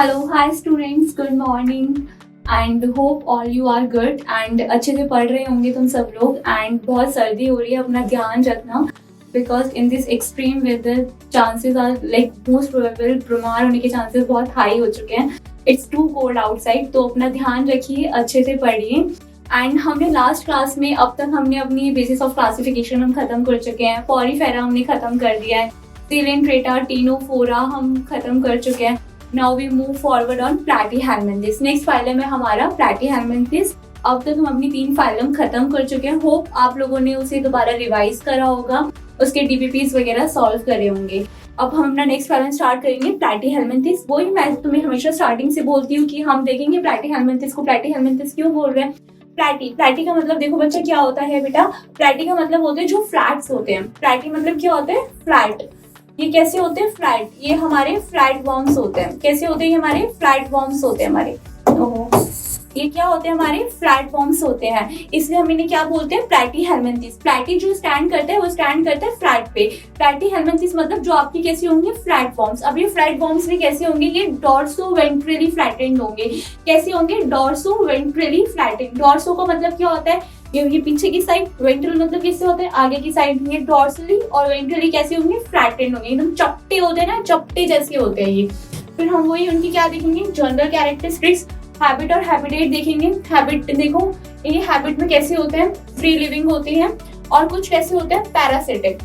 Hello hi students, good morning and hope all you are good and अच्छे से पढ़ रहे होंगे तुम सब लोग। एंड बहुत सर्दी हो रही है, अपना ध्यान रखना because in this extreme weather chances are like most probable बीमार होने के चांसेस बहुत हाई हो चुके हैं। इट्स टू कोल्ड आउटसाइड, तो अपना ध्यान रखिए, अच्छे से पढ़िए। एंड हमने लास्ट क्लास में अब तक हमने अपनी बेसिस ऑफ क्लासिफिकेशन हम खत्म कर चुके हैं। पॉरीफेरा हमने खत्म कर दिया है, सिलेंट्रेटा, टीनोफोरा हम खत्म कर चुके हैं। Now we move forward on platyhelminthes. Next phylum है हमारा प्लैटीहेलमिन्थिस। अब तक हम अपनी 3 फाइलम खत्म कर चुके हैं। होप आप लोगों ने उसे दोबारा रिवाइज करा होगा, उसके डीपीपीस वगैरह सॉल्व करे होंगे। अब हम अपना नेक्स्ट फाइलम स्टार्ट करेंगे प्लैटीहेलमिन्थिस। वही मैं तुम्हें हमेशा स्टार्टिंग से बोलती हूँ कि हम देखेंगे प्लैटीहेलमिन्थिस को। प्लैटीहेलमिन्थिस क्यों बोल रहे हैं? प्लैटी का मतलब देखो बच्चा क्या होता है बेटा, प्लैटी का मतलब होते हैं जो फ्लैट्स होते हैं। प्लैटी मतलब क्या होते हैं? फ्लैट। ये कैसे होते हैं? फ्लैट। ये हमारे फ्लैट वर्म्स होते हैं। कैसे होते हैं? हमारे फ्लैट वर्म्स होते हैं हमारे। ओहो, ये क्या होते हैं? हमारे फ्लैट वर्म्स होते हैं। इसलिए हम इन्हें क्या बोलते हैं? प्लैटीहेलमिन्थिस। प्लैटी जो स्टैंड करता है वो स्टैंड करता है फ्लैट पे। प्लैटीहेलमिन्थिस मतलब जो आपकी कैसी होंगे? Flat worms. अब ये फ्लैट वर्म्स भी कैसे होंगे? ये डॉर्सो वेंट्रली फ्लैटेंड होंगे। कैसे होंगे? Dorso ventrally flattened. डॉर्सो का मतलब क्या होता है? ये पीछे की साइड, वेंट्रल मतलब किससे होता है? आगे की साइड। ये डॉर्सली और वेंट्रली कैसे होंगे? फ्लैटेंड होंगे, एकदम चपटे होते हैं ना, चपटे जैसे होते हैं ये। फिर हम वही उनकी क्या देखेंगे? जनरल कैरेक्टरिस्टिक्स, हैबिट और हैबिटेट देखेंगे। हैबिट देखो, ये हैबिट में कैसे होते हैं? फ्री लिविंग होते हैं। और कुछ कैसे होते हैं? पैरासिटिक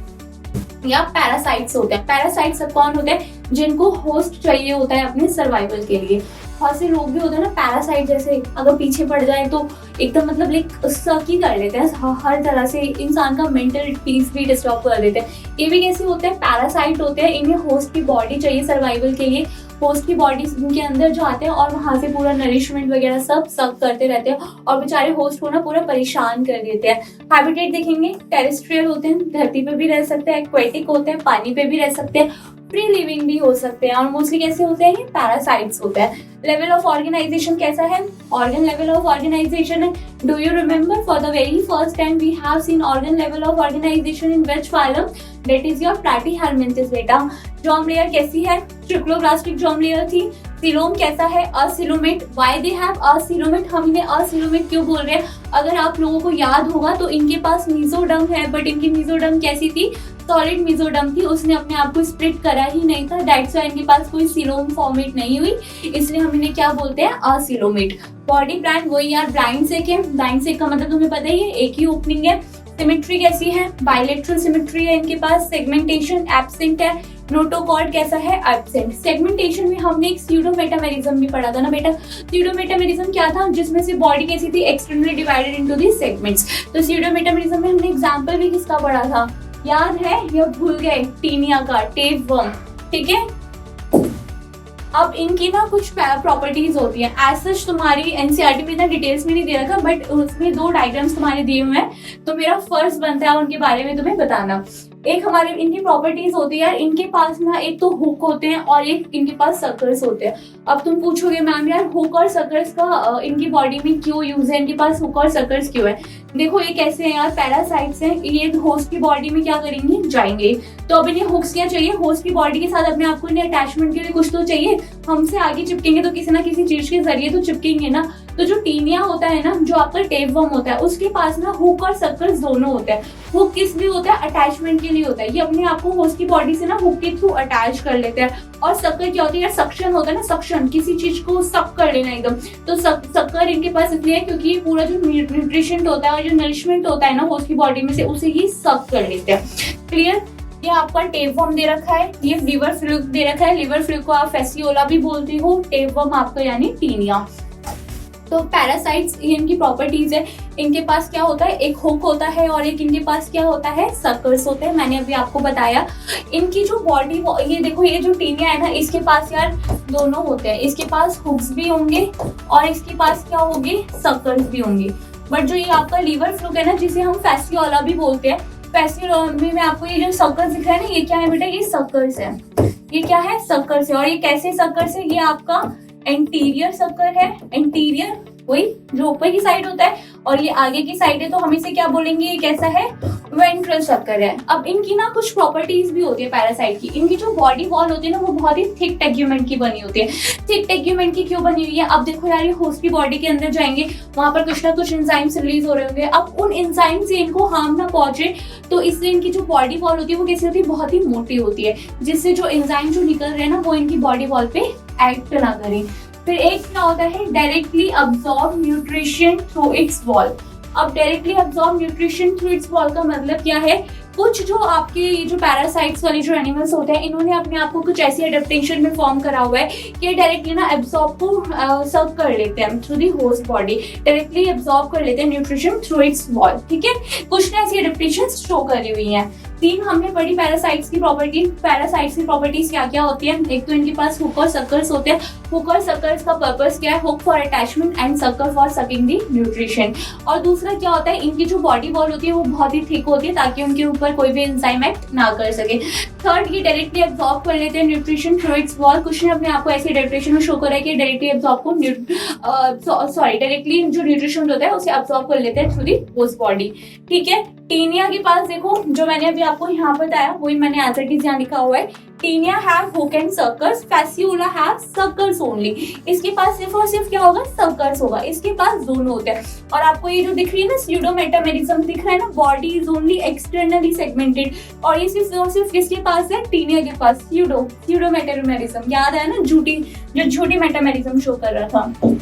या पैरासाइट्स होते हैं। पैरासाइट्स सब कौन होते हैं? जिनको होस्ट चाहिए होता है अपने सर्वाइवल के लिए। बहुत से लोग भी होते हैं ना पैरासाइट जैसे, अगर पीछे पड़ जाए तो एकदम मतलब लाइक सक ही कर लेते हैं, हर तरह से इंसान का मेंटल पीस भी डिस्टर्ब कर देते हैं। ये भी कैसे होते हैं? पैरासाइट होते हैं। इन्हें होस्ट की बॉडी चाहिए सर्वाइवल के लिए। होस्ट की बॉडी इनके अंदर जो आते हैं और वहां से पूरा नरिशमेंट वगैरह सब सक करते रहते हैं और बेचारे होस्ट को ना पूरा परेशान कर देते हैं। हैबिटेट देखेंगे, टेरेस्ट्रियल होते हैं, धरती पे भी रह सकते हैं, एक्वेटिक होते हैं, पानी पे भी रह सकते हैं, फ्री लिविंग भी हो सकते हैं। और मोस्टली कैसे होते हैं? ये पैरासाइट्स होते हैं। लेवल ऑफ ऑर्गेनाइजेशन कैसा है? ऑर्गन लेवल ऑफ ऑर्गेनाइजेशन है। Do you remember for the very first time we have seen organ level of organisation in which phylum? That is your platyhelminthes बेटा। जॉर्म लेयर कैसी है? Triploblastic germ layer थी। Coelom कैसा है? Acoelomate. Why they have acoelomate? हम इन्हें acoelomate क्यों बोल रहे हैं? अगर आप लोगों को याद होगा तो इनके पास मीजोडर्म है, बट इनकी मीजोडर्म कैसी थी? सॉलिड मीजोडर्म थी। उसने अपने आप को स्प्लिट करा ही नहीं था, दैट्स व्हाई इनके पास कोई सीलोम फॉर्मेट नहीं हुई, इसलिए हम इन्हें क्या बोलते हैं? असिलोमेट। बॉडी प्लान वही यार, ब्लाइंड सेक है। ब्लाइंड सेक का मतलब तुम्हें पता ही है, एक ही ओपनिंग है। सिमेट्री कैसी है? बायलेटरल सिमेट्री है इनके पास। सेगमेंटेशन एब्सेंट है। नोटोकॉर्ड कैसा है? एब्सेंट। सेगमेंटेशन में हमने एक स्यूडोमेटामेरिज्म भी पढ़ा था ना बेटा। स्यूडोमेटामेरिज्म क्या था? जिसमें से बॉडी कैसी थी? Externally divided into the segments. तो स्यूडोमेटामेरिज्म में हमने एग्जांपल भी किसका पढ़ा था? याद है या भूल गए? टीनिया का, टेपवर्म। ठीक है, अब इनकी ना कुछ प्रॉपर्टीज होती हैं। एज सच तुम्हारी एनसीईआरटी में इतना डिटेल्स में नहीं दे रखा, बट उसमें 2 डायग्राम्स तुम्हारे दिए हुए हैं, तो मेरा फर्ज बनता है उनके बारे में तुम्हें बताना। एक हमारे इनकी प्रॉपर्टीज होती है, इनके पास ना एक तो हुक होते हैं और एक इनके पास सकर्स होते हैं। अब तुम पूछोगे मैम यार हुक और सकर्स का इनकी बॉडी में क्यों यूज है? इनके पास हुक और सकर्स क्यों है? देखो ये कैसे हैं यार, पैरासाइट्स हैं, ये होस्ट की बॉडी में क्या करेंगे? जाएंगे। तो अब इन्हें हुक्स क्या चाहिए? होस्ट की बॉडी के साथ अपने आप को इन्हें अटैचमेंट के लिए कुछ तो चाहिए। हमसे आगे चिपकेंगे तो किसी ना किसी चीज के जरिए तो चिपकेंगे ना। तो जो टीनिया होता है ना, जो आपका टेपवर्म होता है, उसके पास ना हुक और सर्कल्स दोनों होते हैं। हुक किस लिए होता है? अटैचमेंट के लिए होता है। ये अपने आप को होस्ट की बॉडी से ना हुक के थ्रू अटैच कर लेते हैं। और सक्कर क्या होती है? सक्शन होता है ना, सक्शन, किसी चीज को सक कर लेना एकदम। तो सक्कर इनके पास इसलिए है क्योंकि ये पूरा जो न्यूट्रिशन होता है और जो नरिशमेंट होता है ना होस्ट की बॉडी में से, उसे ही सक कर लेते हैं। क्लियर? ये आपका टेपवर्म दे रखा है, ये लिवर फ्लूक दे रखा है। लिवर फ्लूक को आप फेसियोला भी बोलते हो, टेपवर्म आपका यानी टीनिया। तो पैरासाइट्स ये इनकी प्रॉपर्टीज है। इनके पास क्या होता है? एक हुक होता है और एक इनके पास क्या होता है? सर्कल्स होते हैं। मैंने अभी आपको बताया। इनकी जो बॉडी, ये देखो, ये जो टीनिया है ना, इसके पास यार दोनों होते हैं। इसके पास हुक्स भी होंगे और इसके पास क्या होंगे? सर्कल्स भी होंगे। बट जो ये आपका लिवर फ्लूक है ना, जिसे हम फेसियोला भी बोलते हैं, फेसियोला में आपको ये जो सर्कल्स दिख रहा है ना, ये क्या है बेटा? ये सर्कल्स है। ये क्या है? सर्कल्स है। और ये कैसे सर्कल्स है? ये आपका एंटीरियर सर्कल है। एंटीरियर वही जो ऊपर की साइड होता है और ये आगे की साइड है, तो हम इसे क्या बोलेंगे? ये कैसा है? वेंट्रल सर्कल है। अब इनकी ना कुछ प्रॉपर्टीज भी होती है पैरासाइट की। इनकी जो बॉडी वॉल होती है ना वो बहुत ही थिक टेग्यूमेंट की बनी होती है। थिक टेग्यूमेंट की क्यों बनी हुई है? अब देखो यार, ये होस्ट की बॉडी के अंदर जाएंगे, वहां पर कुछ ना कुछ एंजाइम्स रिलीज हो रहे होंगे। अब उन एंजाइम से इनको हार्म ना पहुंचे, तो इसलिए इनकी जो बॉडी वॉल होती है वो कैसी होती है? बहुत ही मोटी होती है, जिससे जो एंजाइम जो निकल रहे हैं ना वो इनकी बॉडी वॉल पे एक्ट ना करें। फिर एक क्या होता है? Directly absorb nutrition through its wall. अब directly absorb nutrition through its wall का मतलब क्या है? कुछ जो आपके ये जो पैरासाइट्स वाले जो एनिमल्स होते हैं, इन्होंने अपने आप को कुछ ऐसी एडेप्टेशन में फॉर्म करा हुआ है कि डायरेक्टली ना एब्सॉर्ब को सर्व कर लेते हैं through the host body, directly absorb कर लेते हैं न्यूट्रिशन थ्रू इट्स वॉल। ठीक है, कुछ ना ऐसी एडेप्टेशन शो करी हुई हैं। 3 हमने पढ़ी पैरासाइट्स की प्रॉपर्टी। पैरासाइट्स की प्रॉपर्टीज क्या क्या होती है? एक तो इनके पास हुक और सर्कल्स होते हैं। हुक और सर्कल्स का पर्पस क्या है? Hook for attachment and circle for sucking the nutrition. और दूसरा क्या होता है? इनकी जो बॉडी वॉल होती है वो बहुत ही थिक होती है ताकि उनके ऊपर कोई भी एंजाइम एक्ट ना कर सके। थर्ड, ये डायरेक्टली एब्सॉर्ब कर लेते हैं न्यूट्रिशन थ्रू इट्स वॉल। कुछ ने अपने आपको ऐसी एडेप्टेशन में शो करा है कि डायरेक्टली एब्सॉर्ब को डायरेक्टली जो न्यूट्रिशन होता है उसे एब्सॉर्ब कर लेते हैं थ्रू दी होस्ट बॉडी। ठीक है, टीनिया के पास देखो, जो मैंने अभी आपको यहाँ बताया वही मैंने एज इट इज यहाँ लिखा हुआ है। Taenia have hook and circles, Fasciola have circles only. इसके पास सिर्फ और सिर्फ क्या होगा? सर्कल्स होगा। इसके पास दोनों होते हैं। और आपको ये जो दिख रही है ना स्यूडोमेटामेरिज्म दिख रहा है ना, body is only externally segmented, और ये सिर्फ और सिर्फ किसके पास है? टीनिया के पास। स्यूडोमेटामेरिज्म याद है ना, झूठी मेटामेरिज्म शो कर रहा था।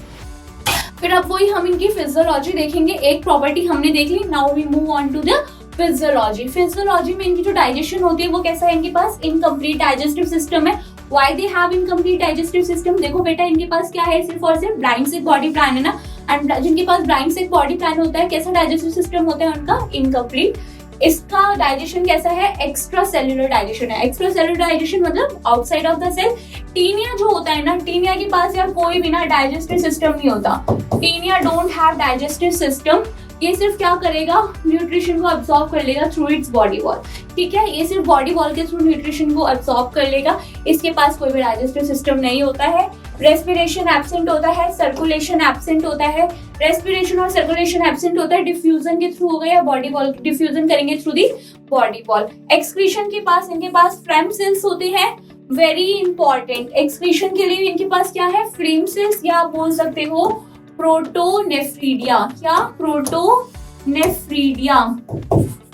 फिर अब वही हम इनकी फिजियोलॉजी देखेंगे। एक प्रॉपर्टी हमने देख ली, now we move on to the physiology. Physiology में इनकी जो डाइजेशन होती है वो कैसा है? इनके पास इनकम्प्लीट डाइजेस्टिव सिस्टम है। Why they have incomplete digestive system? देखो बेटा, इनके पास क्या है? सिर्फ और सिर्फ ब्लाइंड सिक बॉडी प्लान है ना, एंड जिनके पास ब्लाइंड सिक बॉडी प्लान होता है, कैसा डाइजेस्टिव सिस्टम होता है उनका? इनकम्प्लीट। इसका डाइजेशन कैसा है? एक्स्ट्रा सेल्यूलर डाइजेशन है। एक्स्ट्रा सेल्यूलर डाइजेशन मतलब outside of the cell. Taenia जो होता है ना, टीनिया के पास यार कोई भी ना डाइजेस्टिव सिस्टम नहीं होता। Taenia don't have digestive system. ये सिर्फ क्या करेगा? न्यूट्रिशन को अब्सॉर्ब कर लेगा थ्रू इट्स बॉडी वॉल। ठीक है, ये सिर्फ बॉडी वॉल के थ्रू न्यूट्रिशन को अब्सॉर्ब कर लेगा। इसके पास कोई भी डाइजेस्टिव सिस्टम नहीं होता है। रेस्पिरेशन एब्सेंट होता है, सर्कुलेशन एब्सेंट होता है। रेस्पिरेशन और सर्कुलेशन एब्सेंट होता है, डिफ्यूजन के थ्रू होगा या बॉडी वॉल डिफ्यूजन करेंगे through the body wall. Excretion के पास इनके पास फ्रेम सेल्स होते हैं, वेरी इंपॉर्टेंट। एक्सक्रीशन के लिए इनके पास क्या है? फ्रेम सेल्स, या आप बोल सकते हो प्रोटोनेफ्रीडिया। क्या? प्रोटोनेफ्रीडिया।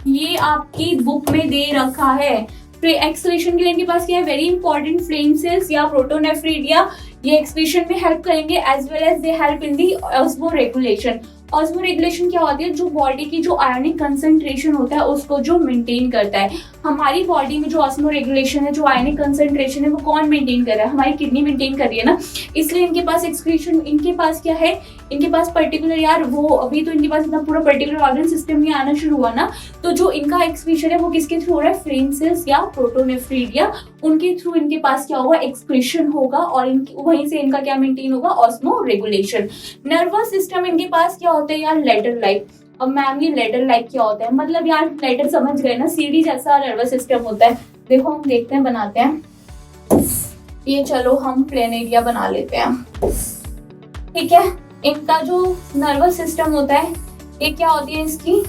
ये आपकी बुक में दे रखा है। एक्सक्रीशन के लिए इनके पास क्या है? वेरी इंपॉर्टेंट, फ्लेम सेल्स या प्रोटोनेफ्रीडिया। ये एक्सक्रीशन में हेल्प करेंगे as well as they help in the osmoregulation. Osmoregulation क्या होती है? जो बॉडी की जो आयनिक कंसंट्रेशन होता है उसको जो मेंटेन करता है। हमारी बॉडी में जो ऑस्मोरेगुलेशन है, जो आयनिक कंसंट्रेशन है, वो कौन मेंटेन कर रहा है? हमारी किडनी मेंटेन कर रही है ना। इसलिए इनके पास एक्सक्रीशन, इनके पास क्या है? इनके पास पर्टिकुलर यार वो अभी तो इनके पास इतना पूरा पर्टिकुलर ऑर्गन सिस्टम नहीं आना शुरू हुआ ना, तो जो इनका एक्सक्रीशन है वो किसके थ्रू हो रहा है? फ्रेम सेल्स या प्रोटोनेफ्रीडिया, उनके थ्रू इनके पास क्या होगा? एक्सक्रीशन होगा, और वहीं से इनका क्या मेंटेन होगा? ऑस्मोरेगुलेशन। नर्वस सिस्टम इनके पास क्या होता है यार? Ladder like. अब मैम ये लेडर लाइक क्या होता है? मतलब यार लेडर समझ गए ना, सीढ़ी जैसा नर्वस सिस्टम होता है। देखो हम देखते हैं, बनाते हैं ये। चलो हम प्लेनेरिया बना लेते हैं। ठीक है, इनका जो नर्वस सिस्टम होता है ये क्या होती है? इसकी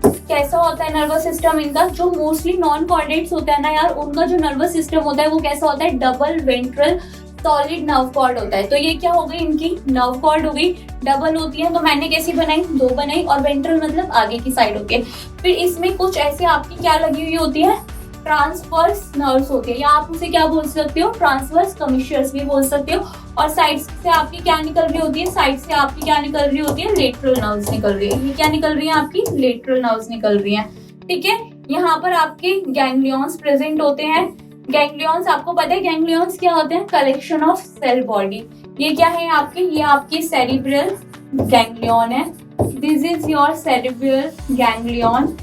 कैसा होता है नर्वस सिस्टम इनका? जो मोस्टली नॉन कॉर्डेट्स होता है ना यार, उनका जो नर्वस सिस्टम होता है वो कैसा होता है? Double ventral solid nerve cord होता है। तो ये क्या हो गई? इनकी नर्व कॉर्ड हो गई, डबल होती है। तो मैंने कैसी बनाई? 2 बनाई, और वेंट्रल मतलब आगे की साइड होती है। फिर इसमें कुछ ऐसे आपकी क्या लगी हुई होती है? ट्रांसवर्स नर्व्स होती है, या आप उसे क्या बोल सकते हो? ट्रांसवर्स कमिश्चर्स भी बोल सकते हो। और साइड से आपकी क्या निकल रही होती है? साइड से आपकी क्या निकल रही होती है? लेटरल नर्व्स निकल रही है। ये क्या निकल रही है? आपकी लेटरल नर्व्स निकल रही है। ठीक है, यहाँ पर आपके गैंग्लियंस प्रेजेंट होते हैं। गैंग्लियंस आपको पता है गैंग्लियंस क्या होते हैं? Collection of cell body. ये क्या है आपके? ये आपकी सेरिब्रल गैंग्लियन है। This is your cerebral ganglion.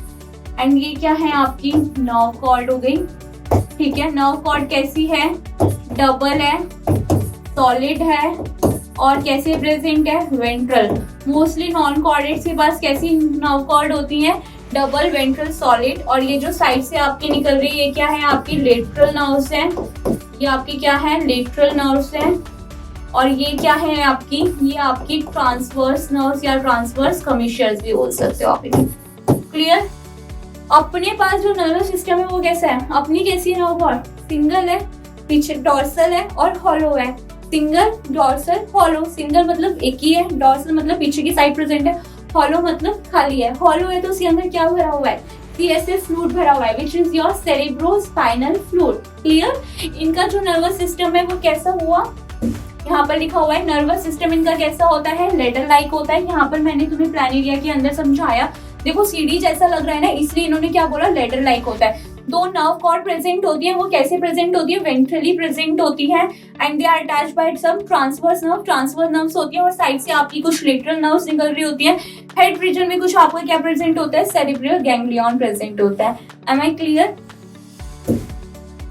And ये क्या है? आपकी नर्व कॉर्ड हो गई। ठीक है, नर्व कॉर्ड कैसी है? डबल है, सॉलिड है, और कैसे प्रेजेंट है? वेंट्रल। मोस्टली नॉन कॉर्डेट्स के पास कैसी नर्व कॉर्ड होती है? Double ventral solid. और ये जो साइड से आपकी निकल रही है ये क्या है? आपकी लेटरल नर्व्स हैं। ये आपकी क्या है? लेटरल नर्व्स हैं। और ये क्या है आपकी? ये आपकी ट्रांसवर्स नर्व्स या ट्रांसवर्स कमिश्चर्स भी बोल सकते हो आप इन्हें। क्लियर? अपने पास जो नर्वस सिस्टम है वो कैसा है, अपनी कैसी है नर्व कॉर्ड, सिंगल है, पीछे डॉर्सल है और हॉलो है। Single, dorsal, hollow. सिंगल मतलब एक ही है, डॉर्सल मतलब पीछे की साइड प्रेजेंट है, हॉलो मतलब खाली है। हॉलो है तो उसके अंदर क्या भरा हुआ है, CSF फ्लूइड भरा हुआ है, विच is your cerebrospinal fluid. Clear. इनका जो नर्वस सिस्टम है वो कैसा हुआ, यहाँ पर लिखा हुआ है नर्वस सिस्टम इनका कैसा होता है, लेडर लाइक होता है। यहाँ पर मैंने तुम्हें प्लान एरिया के अंदर समझाया, देखो सीढ़ी जैसा लग रहा है ना, इसलिए इन्होंने क्या बोला, लेडर लाइक होता है। दो नर्व कॉर्ड प्रेजेंट होती है, वो कैसे प्रेजेंट होती है, वेंट्रली प्रेजेंट होती है and they are attached by some transverse nerve. Transverse nerves होती है और साइड से आपकी कुछ लेटरल नर्व्स निकल रही होती है। हेड रीजन में कुछ आपको क्या प्रेजेंट होता है, सेरिब्रल गैंग्लियन प्रेजेंट होता है। Am I clear.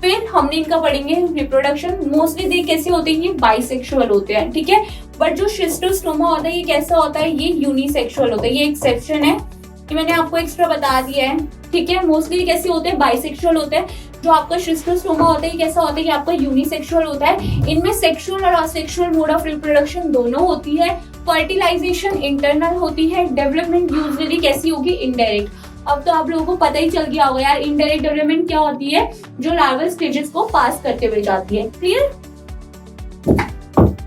फिर हमने इनका पढ़ेंगे रिप्रोडक्शन। मोस्टली देख कैसे होते हैं, ये बाइसेक्सुअल होते हैं, ठीक है। बट जो शिस्टोस्टोमा होता है ये कैसा होता है, ये यूनिसेक्सुअल होता है। ये एक्सेप्शन है, ये मैंने आपको एक्स्ट्रा बता दिया है, ठीक है। मोस्टली कैसे होते हैं, बाइसेक्सुअल होते हैं। जो आपका शिस्टोस्टोमा होता है कैसा होता है, ये आपका यूनिसेक्सुअल होता है। इनमें सेक्सुअल और असेक्सुअल मोड ऑफ रिप्रोडक्शन दोनों होती है। फर्टिलाइजेशन इंटरनल होती है। डेवलपमेंट यूजुअली कैसी होगी, इनडायरेक्ट। अब तो आप लोगों को पता ही चल गया होगा यार, इनडायरेक्ट डेवलपमेंट क्या होती है, जो लार्वल स्टेजेस को पास करते हुए जाती है। क्लियर।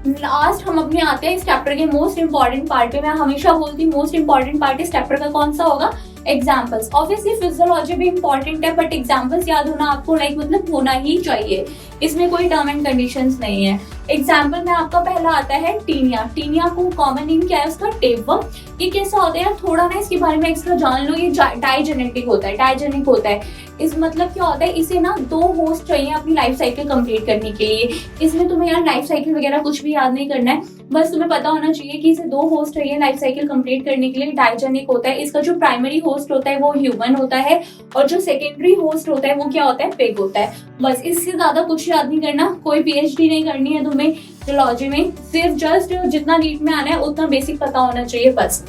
लास्ट हम अपने आते हैं इस चैप्टर के मोस्ट इंपॉर्टेंट पार्ट पे। मैं हमेशा बोलती हूँ मोस्ट इंपॉर्टेंट पार्ट इस चैप्टर का कौन सा होगा, एग्जाम्पल्स। ऑब्वियसली फिजियोलॉजी भी इंपॉर्टेंट है, बट एग्जाम्पल्स याद होना आपको मतलब होना ही चाहिए, इसमें कोई टर्म एंड कंडीशंस नहीं है। एग्जाम्पल में आपका पहला आता है टीनिया। टीनिया को कॉमन नेम क्या है उसका, टेपवर्म। ये कैसा होता है, थोड़ा ना इसके बारे में एक्स्ट्रा जान लो। ये डाइजेनेटिक होता है, डाइजेनिक होता है। इस मतलब क्या होता है, इसे ना 2 होस्ट चाहिए अपनी लाइफ साइकिल कंप्लीट करने के लिए। इसमें तुम्हें यार लाइफ साइकिल वगैरह कुछ भी याद नहीं करना है, बस तुम्हें पता होना चाहिए कि इसे 2 होस्ट चाहिए लाइफ साइकिल कंप्लीट करने के लिए। डाइजेनिक होता है। इसका जो प्राइमरी होस्ट होता है वो ह्यूमन होता है और जो सेकेंडरी होस्ट होता है वो क्या होता है, पिग होता है। बस इससे ज्यादा कुछ याद नहीं करना, कोई PhD नहीं करनी है तुम्हें जूलॉजी में, सिर्फ जस्ट जितना नीट में आना है उतना बेसिक पता होना चाहिए बस।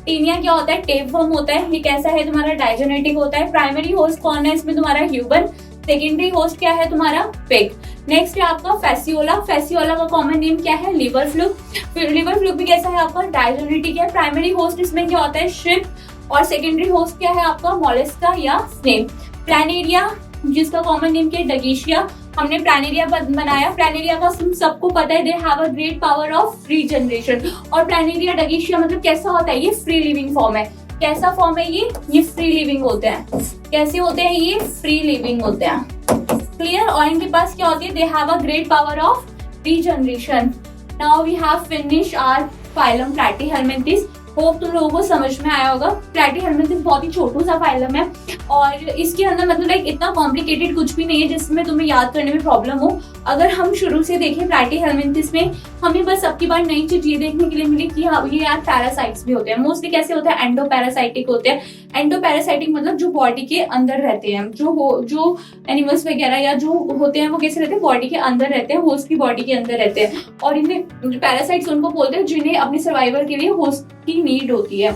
टीनिया क्या होता है, टेपवर्म होता है। ये कैसा है तुम्हारा, डाइजेनेटिक होता है। प्राइमरी होस्ट कौन है इसमें तुम्हारा, ह्यूमन। सेकेंडरी होस्ट क्या है तुम्हारा, पिग। नेक्स्ट है आपका फेसियोला। फेसियोला का कॉमन नेम क्या है, लिवर फ्लूक। लिवर फ्लूक भी कैसा है आपका, डाइजेनेटिक है। प्राइमरी होस्ट इसमें क्या होता है, शिप। और सेकेंडरी होस्ट क्या है आपका, मोलस्का या स्नेक। प्लानेरिया जिसका कॉमन नेम क्या है, डगेशिया। हमने प्लानेरिया बनाया। प्लानेरिया का सबको पता है, they have a great power of regeneration. और प्लानेरिया डगेशिया मतलब कैसा होता है, ये फ्री लिविंग फॉर्म है। कैसा फॉर्म है ये फ्री लिविंग होते हैं। कैसे होते हैं ये, फ्री लिविंग होते हैं। क्लियर। और इनके पास क्या होती है, they have a great power of regeneration. Now we have finish our phylum platyhelminthes. Hope तुम लोगों को समझ में आया होगा। प्लैटीहेलमिन्थिस बहुत ही छोटू सा फाइलम है और इसके अंदर मतलब इतना कॉम्प्लिकेटेड कुछ भी नहीं है जिसमें तुम्हें याद करने में प्रॉब्लम हो। अगर हम शुरू से देखें प्लैटीहेलमिन्थिस में, हमें बस अब की बार नई चीज ये देखने के लिए मिली कि हाँ ये यार पैरासाइट्स भी होते हैं। मोस्टली कैसे होते हैं, एंडोपैरासाइटिक होते हैं। एंडोपैरासाइटिक मतलब जो बॉडी के अंदर रहते हैं, जो एनिमल्स वगैरह या जो होते हैं वो कैसे रहते हैं, बॉडी के अंदर रहते हैं, होस्ट की बॉडी के अंदर रहते हैं। और इन्हें पैरासाइट्स उनको बोलते हैं जिन्हें अपने सर्वाइवल के लिए होस्ट की नीड होती है।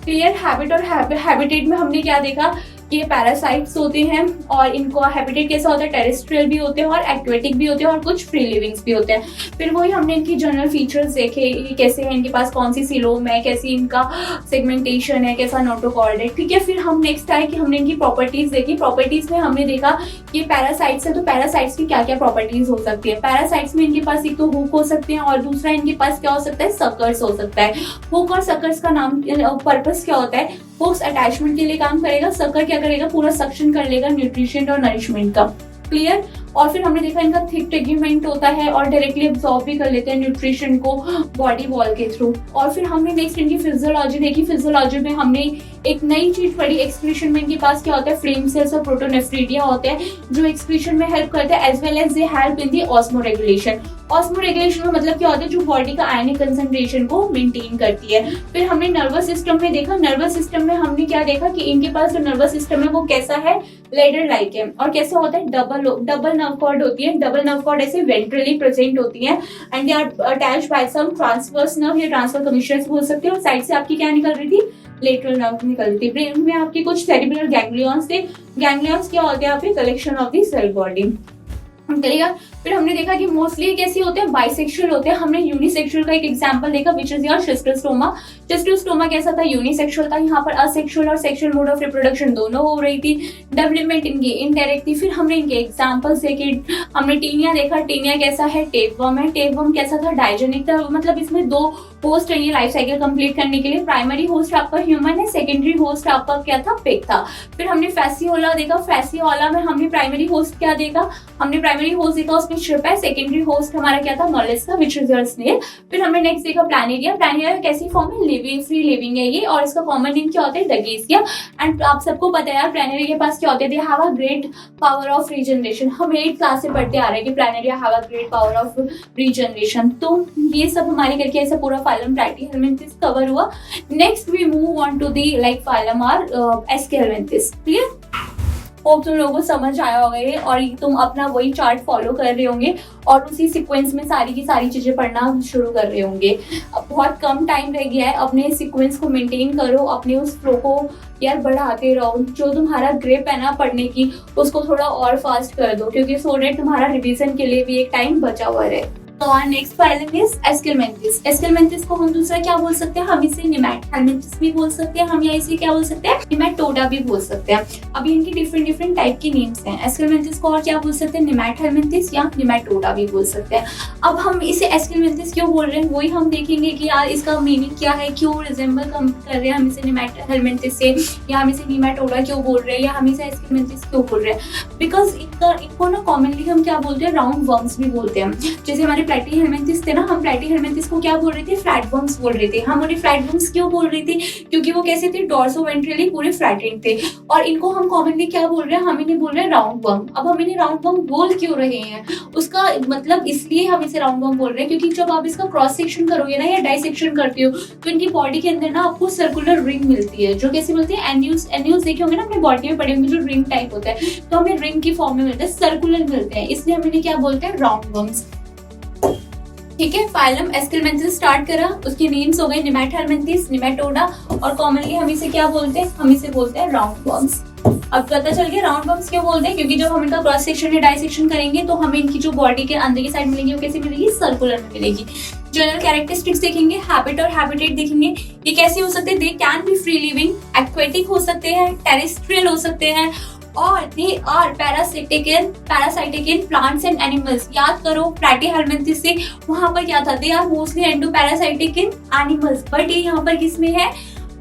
क्लियर। हैबिट और हैबिटेट में हमने क्या देखा, ये पैरासाइट्स होते हैं और इनको हैबिटेट कैसा होता है, टेरेस्ट्रियल भी होते हैं और एक्वेटिक भी होते हैं और कुछ फ्री लिविंग्स भी होते हैं। फिर वही हमने इनकी जनरल फीचर्स देखे, ये कैसे हैं, इनके पास कौन सी सीलोम है, कैसी इनका सेगमेंटेशन है, कैसा नोटोकॉर्ड है, ठीक है। फिर हम नेक्स्ट आए कि हमने इनकी प्रॉपर्टीज देखी। प्रॉपर्टीज में हमने देखा कि पैरासाइट्स है तो पैरासाइट्स की क्या क्या प्रॉपर्टीज हो सकती है। पैरासाइट्स में इनके पास एक तो हुक हो सकते हैं और दूसरा इनके पास क्या हो सकता है, सकर्स हो सकता है। हुक और सकर्स का नाम पर्पस क्या होता है, हुक्स अटैचमेंट के लिए काम करेगा, सकर क्या करेगा, पूरा सक्शन कर लेगा न्यूट्रिशन और नरिशमेंट का। क्लियर। और फिर हमने देखा इनका थिक टेग्यूमेंट होता है और डायरेक्टली एब्जॉर्ब भी कर लेते हैं न्यूट्रिशन को बॉडी वॉल के थ्रू। और फिर हमने नेक्स्ट इनकी फिजियोलॉजी देखी। फिजियोलॉजी में हमने एक नई चीज पढ़ी, एक्सक्रीशन में इनके पास क्या होता है, फ्लेम सेल्स और प्रोटोनेफ्रिडिया होते हैं जो एक्सक्रीशन में हेल्प करते हैं, as well as they help in the osmoregulation. Osmoregulation में मतलब क्या होता है, जो बॉडी का आयनिक कंसंट्रेशन को मेंटेन करती है। फिर हमने नर्वस सिस्टम में देखा। नर्वस सिस्टम में हमने क्या देखा कि इनके पास जो नर्वस सिस्टम है वो कैसा है, लेडर लाइक है। और कैसा होता है, डबल नर्व कॉर्ड होती है। डबल नर्व कॉर्ड ऐसे वेंट्रली प्रेजेंट होती है and they are attached by some transverse nerve या ट्रांसफर कमीशंस बोल सकते हैं। और साइड से आपकी क्या निकल रही थी, लेटरल नर्व निकल रही थी। ब्रेन में आपकी कुछ सेरिब्रल गैंग्लियंस थे। गैंग्लियंस क्या होते हैं, आपके collection of the cell body. Clear. फिर हमने देखा कि मोस्टली कैसे होते हैं, बाइसेक्सुअल होते हैं। हमने यूनिसेक्सुअल का एक एग्जांपल देखा विच इज योर शिस्टोस्टोमा। शिस्टोस्टोमा कैसा था, यूनिसेक्सुअल था। यहाँ पर असेक्सुअल और सेक्सुअल मोड ऑफ रिप्रोडक्शन दोनों हो रही थी, डेवलपमेंट इनकी इनडायरेक्ट थी। फिर हमने इनके एग्जांपल्स देखे। हमने टीनिया देखा, टीनिया कैसा है, टेपवर्म है। टेपवर्म कैसा था, डाइजेनिक था, मतलब इसमें दो होस्ट है ये लाइफ साइकिल कंप्लीट करने के लिए। प्राइमरी होस्ट आपका ह्यूमन है, सेकेंडरी होस्ट आपका क्या था, पिग था। फिर हमने फैसियोला देखा, फैसियोला में हमने प्राइमरी होस्ट क्या देखा, हमने प्राइमरी होस्ट देखा उसमें शिप है। सेकेंडरी होस्ट हमारा क्या था, Mollusca which is your snail. फिर हमने नेक्स्ट देखा प्लैनेरिया। प्लैनेरिया कैसी फॉर्म है, लिविंग, फ्री लिविंग है ये, और इसका कॉमन नेम क्या होता है, डगेसिया। एंड आप सबको पता है यार प्लैनेरिया के पास क्या होते हैं, they have a great power of regeneration. हम 8th क्लास से पढ़ते आ रहे हैं कि planaria have a great power of regeneration. तो ये सब हमारे करके ऐसा पूरा फाइलम प्लैटीहेल्मिन्थिस कवर हुआ। Next we move on to the like phylum are aschelminthes. Clear, hope तुम लोगों को समझ आया होगा ये, और तुम अपना वही चार्ट फॉलो कर रहे होंगे और उसी सीक्वेंस में सारी की सारी चीजें पढ़ना शुरू कर रहे होंगे। अब बहुत कम टाइम रह गया है, अपने सीक्वेंस को मेंटेन करो, अपने उस फ्लो को यार बढ़ाते रहो। जो तुम्हारा ग्रिप है ना पढ़ने की, उसको थोड़ा और फास्ट कर दो, क्योंकि सो डेट तुम्हारा रिवीजन के लिए भी एक टाइम बचा हुआ रहे। तो our next phylum is Esculmentis। Esculmentis को हम दूसरा क्या बोल सकते हैं, हम इसे Nemathelminthis भी बोल सकते हैं, हम या इसे क्या बोल सकते हैं, Nematoda भी बोल सकते हैं। अभी इनकी डिफरेंट टाइप की नेम्स हैं। Esculmentis को और क्या बोल सकते हैं, Nemathelminthis या Nematoda भी बोल सकते हैं। अब हम इसे Esculmentis क्यों बोल रहे हैं, वही हम देखेंगे कि यार इसका मीनिंग क्या है, क्यों रिजेंबल कर रहे हैं हम इसे Nemathelminthis से, या हम इसे Nematoda क्यों बोल रहे हैं, या हम इसे Esculmentis क्यों बोल रहे हैं। बिकॉज इनको ना कॉमनली हम क्या बोलते हैं, राउंड वर्म्स भी बोलते हैं। जैसे हमारे प्लैटीहेल्मिन्थिस थे ना, हम प्लैटीहेल्मिन्थिस को क्या बोल रहे थे, फ्लैट वर्म्स बोल रहे थे। हम उन्हें फ्लैट वर्म्स क्यों बोल रहे थे, क्योंकि वो कैसे थे, डॉर्सोवेंट्रली पूरे फ्लैटेड थे। और इनको हम कॉमनली क्या बोल रहे हैं, हम इन्हें बोल रहे हैं राउंड वर्म। अब हम इन्हें राउंड वर्म बोल क्यों रहे हैं, उसका मतलब इसलिए हम इसे राउंड वर्म बोल रहे हैं क्योंकि जब आप इसका क्रॉस सेक्शन करोगे ना या डाइसेक्शन करते हो, तो इनकी बॉडी के अंदर ना आपको सर्कुलर रिंग मिलती है। जो कैसे मिलती है, एन्यूज देखे होंगे ना अपने बॉडी में पड़े होंगे, जो रिंग टाइप होता है, तो हमें रिंग की फॉर्म में मिलते हैं, सर्कुलर मिलते हैं, इसलिए हम इन्हें क्या बोलते हैं, राउंड वर्म्स। ठीक है, फाइलम एस्केल्मेंथिस स्टार्ट करा, उसके नेम्स हो गए नेमैटहेल्मिन्थिस, नेमाटोडा, और कॉमनली हम इसे क्या बोलते हैं, हम इसे बोलते हैं राउंड वर्म्स। अब पता चल गया राउंड वर्म्स क्यों बोलते हैं, क्योंकि जब हम इनका क्रॉस सेक्शन या डाइसेक्शन करेंगे तो हमें इनकी जो बॉडी के अंदर की साइड मिलेगी वो कैसे मिलेगी, सर्कुलर में मिलेगी। जनरल कैरेक्टरिस्टिक्स देखेंगे, हैबिट और हैबिटेट देखेंगे, ये कैसे हो सकते हैं, they can be free living, aquatic हो सकते हैं, टेरेस्ट्रियल हो सकते हैं, और they are parasitic in plants and animals. याद करो प्लैटीहेल्मिन्थिस से वहां पर क्या था, they are mostly endoparasitic in animals, but ये यहाँ पर किसमें है,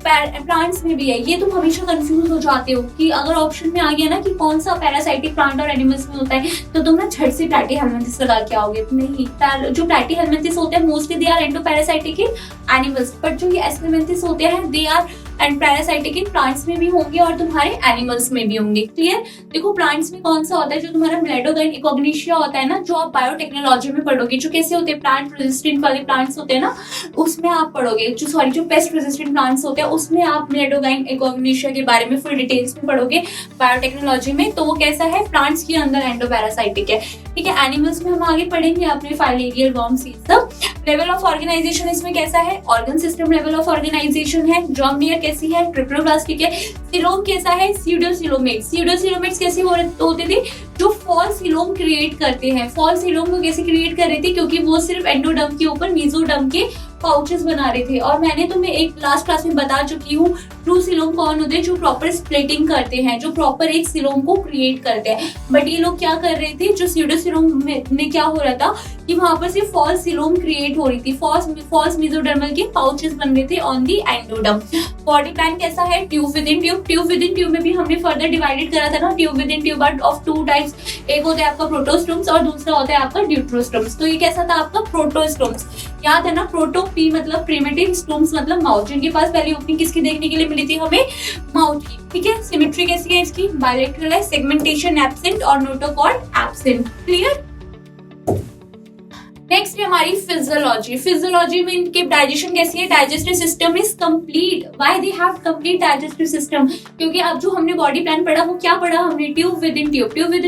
प्लांट्स में भी है। ये तुम हमेशा कंफ्यूज हो जाते हो कि अगर ऑप्शन में आ गया ना कि कौन सा पैरासाइटिक प्लांट और एनिमल्स में होता है, तो तुम ना झट से प्लैटीहेल्मिन्थिस लगा के आओगे। नहीं, जो प्लैटीहेल्मिन्थिस होते हैं mostly they are endoparasitic in animals, but जो ये एस्केल्मेंथिस होते हैं they are endoparasitic in plants में भी होंगे और तुम्हारे एनिमल्स में भी होंगे। क्लियर। देखो प्लांट्स में कौन सा होता है, जो तुम्हारा मिलेटोगाइन इकोग्निशिया होता है ना, जो आप बायोटेक्नोलॉजी में पढ़ोगे, जो कैसे होते हैं, प्लांट रेजिस्टेंट वाले प्लांट्स होते हैं ना, उसमें आप पढ़ोगे। जो पेस्ट रेजिस्टेंट प्लांट्स होते हैं उसमें आप मिलेटोगाइन इकोग्निशिया के बारे में फुल डिटेल्स में पढ़ोगे बायोटेक्नोलॉजी में। तो वो कैसा है, प्लांट्स के अंदर एंडोपैरासाइटिक है। ठीक है, एनिमल्स में हम आगे पढ़ेंगे अपने filarial worms. Level of organisation इसमें कैसा है, organ system level of organisation है। जर्म लेयर कैसी है, ट्रिप्लोब्लास्टिक है। सीलोम कैसा है, स्यूडोसीलोमेट्स। स्यूडोसीलोमेट्स कैसे होते थे, जो फॉल्स सीलोम क्रिएट करते हैं। फॉल्स सीलोम को कैसे क्रिएट कर रहे थे, क्योंकि वो सिर्फ एंडोडर्म के ऊपर मेसोडर्म के पाउचेस बना रहे थे। और मैंने तुम्हें एक लास्ट क्लास में बता चुकी हूँ, ट्रू सीलोम कौन होते हैं, जो प्रॉपर स्प्लिटिंग करते हैं, जो प्रॉपर एक सीलोम को क्रिएट करते हैं। बट ये लोग क्या कर रहे थे, जो स्यूडोसीलोम में क्या हो रहा था कि वहां पर सिर्फ फॉल्स सीलोम क्रिएट हो रही थी, फॉल्स मेसोडर्मल के पाउचेस बन रहे थे on the endoderm. Body plan कैसा है, tube with in tube. Tube with in tube में भी हमने फर्दर डिवाइडेड करा था ना, tube with in tube of two types, एक होता है आपका प्रोटोस्टोम्स और दूसरा होता है आपका ड्यूट्रोस्टोम्स। तो ये कैसा था आपका प्रोटोस्टोम्स, याद है ना, प्रोटो पी मतलब प्रिमिटिव, स्टोम्स मतलब माउथ, जिनके पास पहली ओपनिंग किसकी देखने के लिए मिली थी हमें, माउथ की। ठीक है, सिमेट्री कैसी है इसकी, बायलैटरल है, सेगमेंटेशन एब्सेंट और नोटोकॉर्ड एब्सेंट। क्लियर। नेक्स्ट है हमारी फिजियोलॉजी। फिजियोलॉजी में इनके डाइजेशन कैसी है, digestive system is complete. Why they have complete digestive system, क्योंकि अब जो हमने बॉडी प्लान पढ़ा वो क्या पढ़ा हमने, tube with in tube. Tube with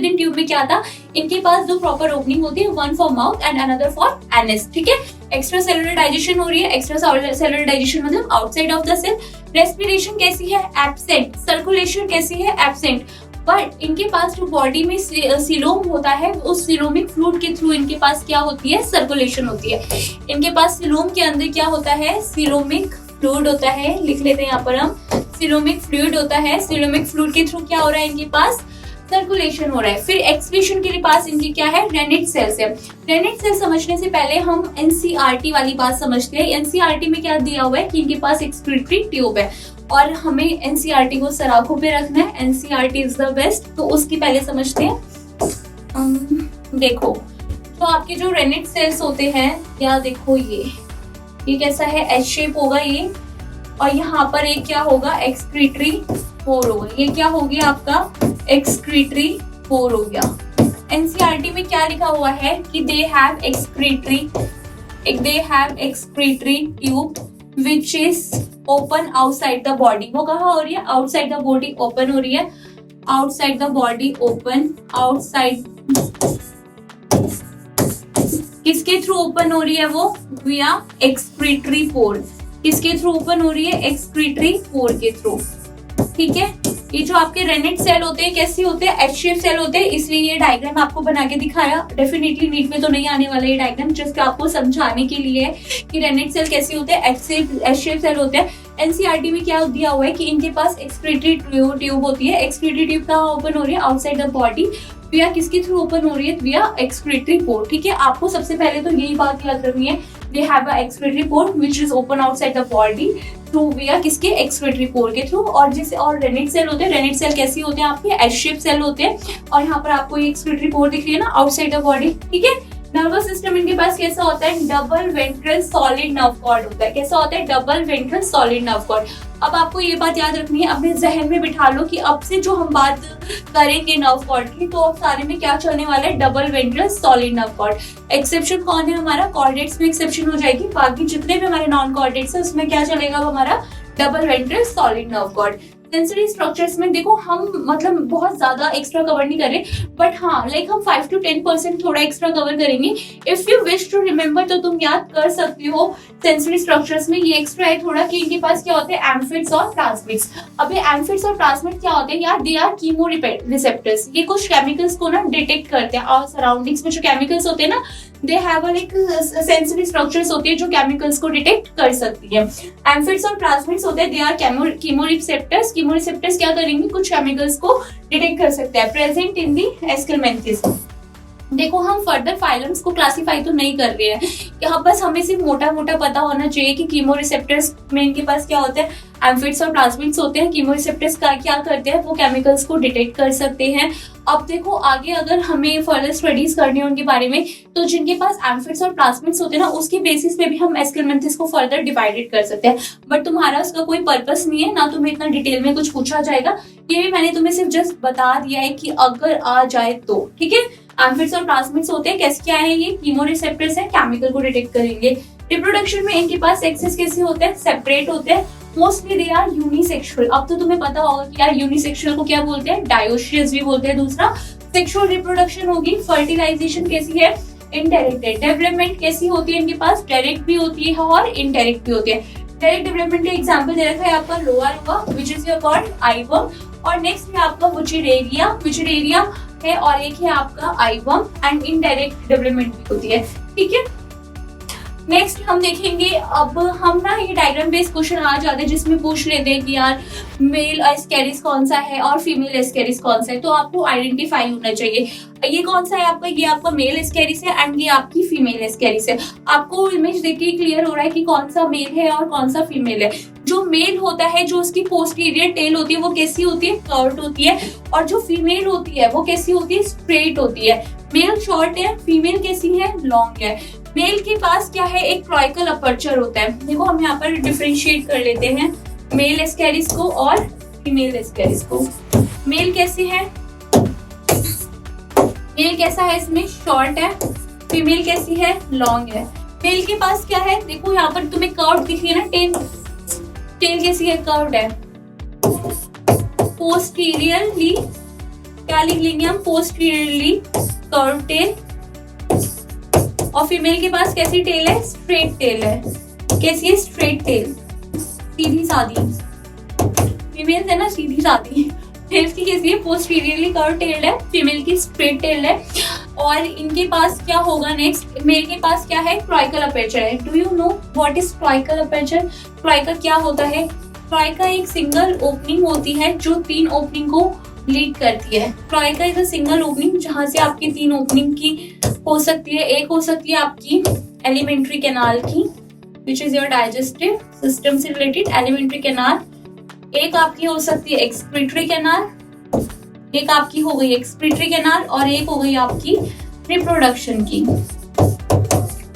in tube में क्या था, इनके पास दो प्रॉपर ओपनिंग होती है, one for mouth and another for anus. ठीक है, एक्स्ट्रा सेलुलर डाइजेशन हो रही है। एक्स्ट्रा सेलुलर डाइजेशन मतलब outside of the cell. Respiration कैसी है, एब्सेंट। सर्कुलेशन कैसी है, एब्सेंट। बट इनके पास जो बॉडी में सीलोम होता है, उस सीलोमिक फ्लूइड के थ्रू इनके पास क्या होती है, सर्कुलेशन होती है। इनके पास सीलोम के अंदर क्या होता है, सीलोमिक फ्लूइड होता है, लिख लेते हैं यहाँ पर हम, सीलोमिक फ्लूइड होता है। सीलोमिक फ्लूइड के थ्रू क्या हो रहा है, इनके पास सर्कुलेशन हो रहा है। फिर एक्सक्रीशन के लिए पास इनकी क्या है, रेनिट सेल्स है। रेनिट सेल समझने से पहले हम एनसीईआरटी वाली बात समझते हैं। एनसीईआरटी में क्या दिया हुआ है कि इनके पास एक्सक्रीटरी ट्यूब है और हमें एनसीईआरटी को सराखों पे रखना है। एनसीईआरटी इज द बेस्ट, तो उसकी पहले समझते हैं। देखो, तो आपके जो रेनिट सेल्स होते हैं, या देखो ये कैसा है, एच शेप होगा ये, और यहाँ पर एक क्या होगा, एक्सक्रीटरी पोर होगा। ये क्या हो गया आपका, एक्सक्रीटरी पोर हो गया। एनसीईआरटी में क्या लिखा हुआ है कि they have excretory tube which is open outside the body. वो कहाँ हो रही है, आउटसाइड द बॉडी ओपन हो रही है, outside the body open, outside किसके थ्रू ओपन हो रही है, वो विया एक्सक्रीटरी पोर। किसके थ्रू ओपन हो रही है, एक्सक्रीटरी पोर के थ्रू। ठीक है, ये जो आपके रेनिट सेल होते हैं कैसे होते हैं, एच शेप सेल होते हैं, इसलिए ये डायग्राम आपको बना के दिखाया। डेफिनेटली नीट में तो नहीं आने वाला ये डायग्राम, जस्ट आपको समझाने के लिए कि रेनिट सेल कैसे होते हैं, एच शेप सेल होते हैं। एनसीईआरटी में क्या दिया हुआ है कि इनके पास एक्सक्रीटरी ट्यूब होती है। एक्सक्रीटरी ट्यूब कहाँ ओपन हो रही है, आउटसाइड द बॉडी, विया किसके थ्रू ओपन हो रही है, विया एक्सक्रीटरी पोर। ठीक है, आपको सबसे पहले तो यही बात याद रखनी है, they have a excretory pour which is open outside the body through विया किसके, एक्सक्रीटरी पोर के थ्रू। और जैसे और रेनिट सेल होते हैं, रेनिट सेल कैसे होते हैं आपके, एच शेप सेल होते हैं, और यहाँ पर आपको ये एक्सक्रीटरी पोर दिख रही है ना, आउटसाइड द बॉडी। ठीक है, नर्वस सिस्टम इनके पास कैसा होता है, double ventral solid nerve cord होता है। कैसा होता है, double ventral solid nerve cord. अब आपको ये बात याद रखनी है, अपने जहन में बिठा लो कि अब से जो हम बात करेंगे नर्व कॉर्ड की, तो अब सारे में क्या चलने वाला है, double ventral solid nerve cord. Exception कौन है हमारा, कॉर्डेट्स में एक्सेप्शन हो जाएगी, बाकी जितने भी हमारे नॉन कॉर्डेट्स है उसमें क्या चलेगा, हमारा double ventral solid nerve cord. Sensory structures में देखो, हम मतलब बहुत ज्यादा एक्स्ट्रा कवर नहीं कर रहे, बट हाँ लाइक हम 5 to 10% थोड़ा एक्स्ट्रा कवर करेंगे। If you wish to remember, तो तुम याद कर सकते हो सेंसरी स्ट्रक्चर्स में ये एक्स्ट्रा है थोड़ा, कि इनके पास क्या होते हैं, एम्फिड्स और प्लाज्मिड्स। अब ये एम्फिड्स और प्लाज्मिड क्या होते हैं यार, दे आर कीमो रिसेप्टर्स। ये कुछ केमिकल्स को ना डिटेक्ट करते हैं, और सराउंडिंग्स में जो केमिकल्स होते हैं ना, they have like sensory structures होती है जो केमिकल्स को डिटेक्ट कर सकती है। एम्फिड्स और प्लाज्मिड्स होते हैं, they are chemo receptors. Chemo receptors क्या करेंगे, कुछ केमिकल्स को डिटेक्ट कर सकते हैं। Present in the Aschelminthes. देखो, हम फर्दर फाइलम्स को क्लासिफाई तो नहीं कर रहे हैं, यहाँ बस हमें सिर्फ मोटा मोटा पता होना चाहिए कि कीमो रिसेप्टर्स में इनके पास क्या होते हैं, एम्फिड्स और प्लाज्मिड्स होते हैं। कीमो रिसेप्टर्स का क्या करते हैं, वो केमिकल्स को डिटेक्ट कर सकते हैं। अब देखो आगे अगर हमें फर्दर स्टडीज करनी है उनके बारे में, तो जिनके पास एम्फिड्स और प्लाज्मिड्स होते हैं ना, उसके बेसिस पे भी हम एस्केलमेंथिस को फर्दर डिवाइडेड कर सकते हैं। बट तुम्हारा उसका कोई पर्पस नहीं है, ना तुम्हें इतना डिटेल में कुछ पूछा जाएगा। ये भी मैंने तुम्हें सिर्फ जस्ट बता दिया है कि अगर आ जाए तो। ठीक है, एम्फिड्स और प्लाज्मिड्स होते हैं, कैसे क्या है, ये कीमो रिसेप्टर्स है, केमिकल को डिटेक्ट करेंगे। रिप्रोडक्शन में इनके पास सेक्सेस कैसे होते हैं, सेपरेट होते हैं। Mostly they are unisexual. अब तो तुम्हें पता होगा कि यार यूनिसेक्सुअल को क्या बोलते हैं, डायोशियस भी बोलते हैं। दूसरा सेक्सुअल रिप्रोडक्शन होगी। फर्टिलाइजेशन कैसी है, इनडायरेक्ट है। डेवलपमेंट कैसी होती है, इनके पास डायरेक्ट भी होती है और इनडायरेक्ट भी होती है। डायरेक्ट डेवलपमेंट का एग्जांपल दे रखा है आपका लोअर व्हिच इज कॉल्ड आईवर्म, और नेक्स्ट है आपका विचरेरिया है, और एक है आपका आईवर्म। एंड इनडायरेक्ट डेवलपमेंट भी होती है। ठीक है, नेक्स्ट हम देखेंगे। अब हम ना ये डायग्राम बेस्ड क्वेश्चन आ जाते हैं जिसमें पूछ लेते हैं कि यार मेल एस्केरिस कौन सा है और फीमेल एस्केरिस कौन सा है, तो आपको आइडेंटिफाई होना चाहिए। ये कौन सा है आपका, ये आपका मेल एस्केरिस है एंड ये आपकी फीमेल एस्केरिस है। आपको इमेज देख के क्लियर हो रहा है कि कौन सा मेल है और कौन सा फीमेल है। जो मेल होता है, जो उसकी पोस्टीरियर टेल होती है, वो कैसी होती है, कर्व्ड होती है, और जो फीमेल होती है वो कैसी होती है, स्ट्रेट होती है। मेल शॉर्ट है, फीमेल कैसी है, लॉन्ग है। मेल के पास क्या है, एक ट्राइकल अपर्चर होता है। देखो हम यहाँ पर डिफरेंशिएट कर लेते हैं मेल एस्केरिस को और फीमेल एस्केरिस को। मेल कैसे है, मेल कैसा है, इसमें शॉर्ट है। फीमेल कैसी है, लॉन्ग है। मेल के पास क्या है, देखो यहाँ पर तुम्हें कर्व दिख रही है ना, टेल कैसी है, कर्व्ड है। पोस्टीरियरली क्या लिख लेंगे हम, पोस्टीरियरली कर्व टेल। और फीमेल के पास कैसी टेल है, स्ट्रेट टेल है। कैसी है, स्ट्रेट टेल, सीधी सादी। फीमेल है ना सीधी सादी, मेल की कैसी है, पोस्टीरियरली कर्व टेल्ड है, फीमेल की स्ट्रेट टेल्ड है। और इनके पास क्या होगा नेक्स्ट, मेल के पास क्या है, ट्राइकल अपर्चर है। Do you know what is trickle aperture? Trickle क्या होता है? ट्राइका एक सिंगल ओपनिंग होती है जो 3 ओपनिंग को लीड करती है। ट्राइका इज अ सिंगल ओपनिंग जहां से आपकी 3 ओपनिंग की हो सकती है। एक हो सकती है आपकी एलिमेंट्री कैनाल की, विच इज योर डाइजेस्टिव सिस्टम से रिलेटेड एलिमेंट्री कैनाल। एक आपकी हो सकती है एक्सक्रीटरी कैनाल, एक आपकी हो गई एक्सक्रीटरी कैनाल, और एक हो गई आपकी रिप्रोडक्शन की।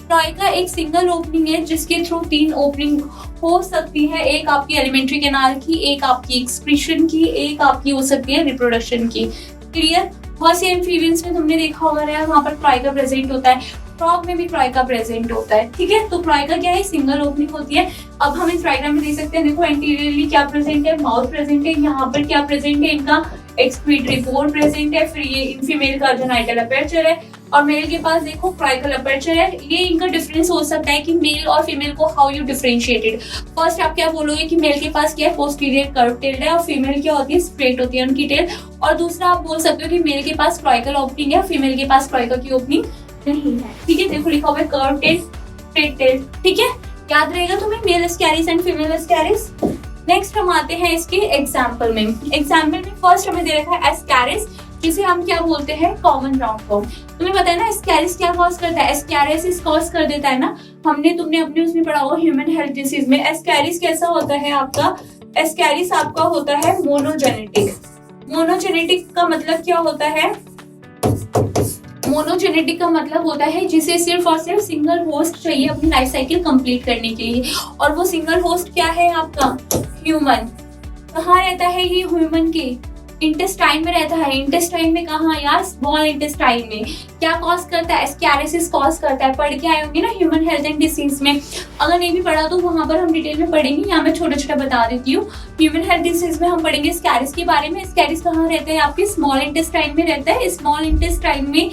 ट्राइका एक सिंगल ओपनिंग है जिसके थ्रू 3 ओपनिंग हो सकती है। एक आपकी एलिमेंट्री कैनाल की, एक आपकी एक्सक्रीशन की, एक आपकी हो सकती है रिप्रोडक्शन की। क्लियर? बहुत से एम्फीबियंस में तुमने देखा होगा यार, वहां पर ट्राइका प्रेजेंट होता है, फ्रॉग में भी ट्राइका प्रेजेंट होता है। ठीक है, तो ट्राइका क्या है, सिंगल ओपनिंग होती है। अब हम इस डायग्राम में देख सकते हैं, देखो एंटीरियरली क्या प्रेजेंट है, माउथ प्रेजेंट है, यहाँ पर क्या प्रेजेंट है, इनका एक्सक्रीटरी बोर्ड प्रेजेंट है। फिर ये फीमेल का जेनाइटल अपर्चर है और मेल के पास देखो ट्राइकल अपर्चर है। ये इनका डिफरेंस हो सकता है कि मेल और फीमेल को हाउ यू डिफरेंशिएटेड। फर्स्ट आप क्या बोलोगे कि मेल के पास क्या है, पोस्टीरियर कर्व टेल्ड है, और फीमेल क्या होती है, स्ट्रेट होती है उनकी टेल। और दूसरा आप बोल सकते हो कि मेल के पास ट्राइकल ओपनिंग है, फीमेल के पास ट्राइकल की ओपनिंग नहीं है। ठीक है, देखो लिखा हुआ है कर्व टेल, स्ट्रेट टेल। ठीक है, याद रहेगा तुम्हें male Ascaris and female Ascaris. Next हम आते हैं इसके एग्जाम्पल में। एग्जाम्पल में फर्स्ट हमें दे रखा है एस्कैरिस, जिसे हम क्या बोलते हैं, कॉमन राउंड फॉर्म। तुम्हें पता है ना एस्कैरिस क्या कॉज करता है, एस्कैरिस कॉज कर देता है ना, तुमने अपने उसमें पढ़ा होगा ह्यूमन हेल्थ डिसीज में। एस्कैरिस कैसा होता है आपका, एस्कैरिस आपका होता है मोनोजेनेटिक। मोनोजेनेटिक का मतलब क्या होता है, मोनोजेनेटिक का मतलब होता है जिसे सिर्फ और सिर्फ सिंगल होस्ट चाहिए अपनी लाइफ साइकिल कंप्लीट करने के लिए। और वो सिंगल होस्ट क्या है आपका, ह्यूमन। कहाँ रहता है ये, ह्यूमन के इंटेस्टाइन में रहता है। इंटेस्टाइन में कहाँ यार, स्मॉल इंटेस्टाइन में। क्या कॉज करता है, एस्कैरिसिस कॉज करता है। पढ़ के आए होंगे ना ह्यूमन हेल्थ एंड डिसीज में, अगर नहीं भी पढ़ा तो वहां पर हम डिटेल में पढ़ेंगे, यहाँ मैं छोटा छोटा बता देती हूँ। ह्यूमन हेल्थ डिसीज में हम पढ़ेंगे एस्कैरिस के बारे में। एस्कैरिस कहाँ रहता है, आपके स्मॉल इंटेस्टाइन में रहता है। स्मॉल इंटेस्टाइन में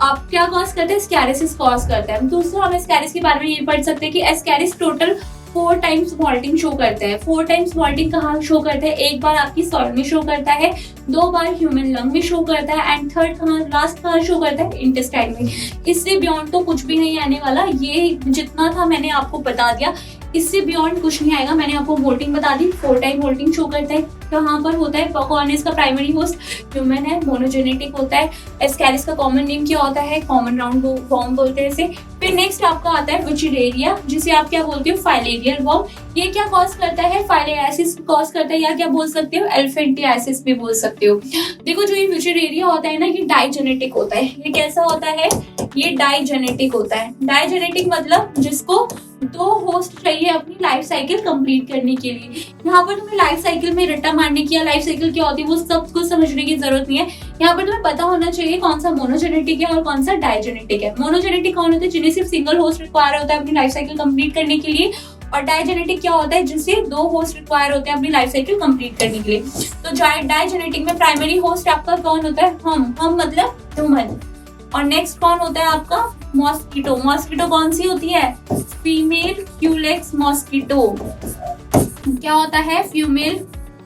आप क्या कॉज करते हैं, एस्कैरिसिस कॉज करता है। दूसरा हम एस्कैरिस के बारे में ये पढ़ सकते हैं कि Ascaris total 4 times moulting show करता है। 4 टाइम्स मॉल्टिंग कहाँ शो करता है, एक बार आपकी सॉइल में शो करता है, 2 बार ह्यूमन लंग में शो करता है, एंड थर्ड कहाँ, लास्ट कहाँ शो करता है, इंटेस्टाइन में। इससे बियॉन्ड तो कुछ भी नहीं आने वाला, ये जितना था मैंने आपको बता दिया, इससे बियॉन्ड कुछ नहीं आएगा। मैंने आपको वोल्टिंग बता दी, 4 टाइम वोल्टिंग शो करता है। कहाँ पर होता है, कौन है इसका प्राइमरी होस्ट, ह्यूमन है, मोनोजेनेटिक होता है। एस्कैरिस का कॉमन नेम क्या होता है, कॉमन राउंड फॉर्म बोलते हैं इसे। फिर नेक्स्ट आपका आता है विचुरेरिया, जिसे आप क्या बोलते हो, फाइलेरियल वर्म। ये क्या कॉज करता है, फाइलेरियासिस कॉज करता है, या क्या बोल सकते हो, एलिफेंटियासिस भी बोल सकते हो। देखो जो ये विचुरेरिया होता है ना, ये डाइजेनेटिक होता है। ये कैसा होता है, ये डाइजेनेटिक होता है। डाइजेनेटिक मतलब जिसको 2 होस्ट चाहिए अपनी लाइफ साइकिल कंप्लीट करने के लिए। यहाँ पर तुम्हें लाइफ साइकिल में रट्टा मारने की, या लाइफ साइकिल क्या होती है वो सब कुछ समझने की जरूरत नहीं है। यहाँ पर तुम्हें पता होना चाहिए कौन सा मोनोजेनेटिक है और कौन सा डाइजेनेटिक है। मोनोजेनेटिक कौन होता है, जिन्हें सिर्फ सिंगल होस्ट रिक्वायर होता है अपनी लाइफ साइकिल कंप्लीट करने के लिए, और डाइजेनेटिक क्या होता है, जिससे 2 होस्ट रिक्वायर होते हैं अपनी लाइफ साइकिल कंप्लीट करने के लिए। तो डाइजेनेटिक में प्राइमरी होस्ट आपका कौन होता है, हम मतलब ह्यूमन। और नेक्स्ट कौन होता है आपका, मॉस्किटो। मॉस्किटो कौन सी होती है, फीमेल क्यूलेक्स मॉस्किटो। क्या होता है, फीमेल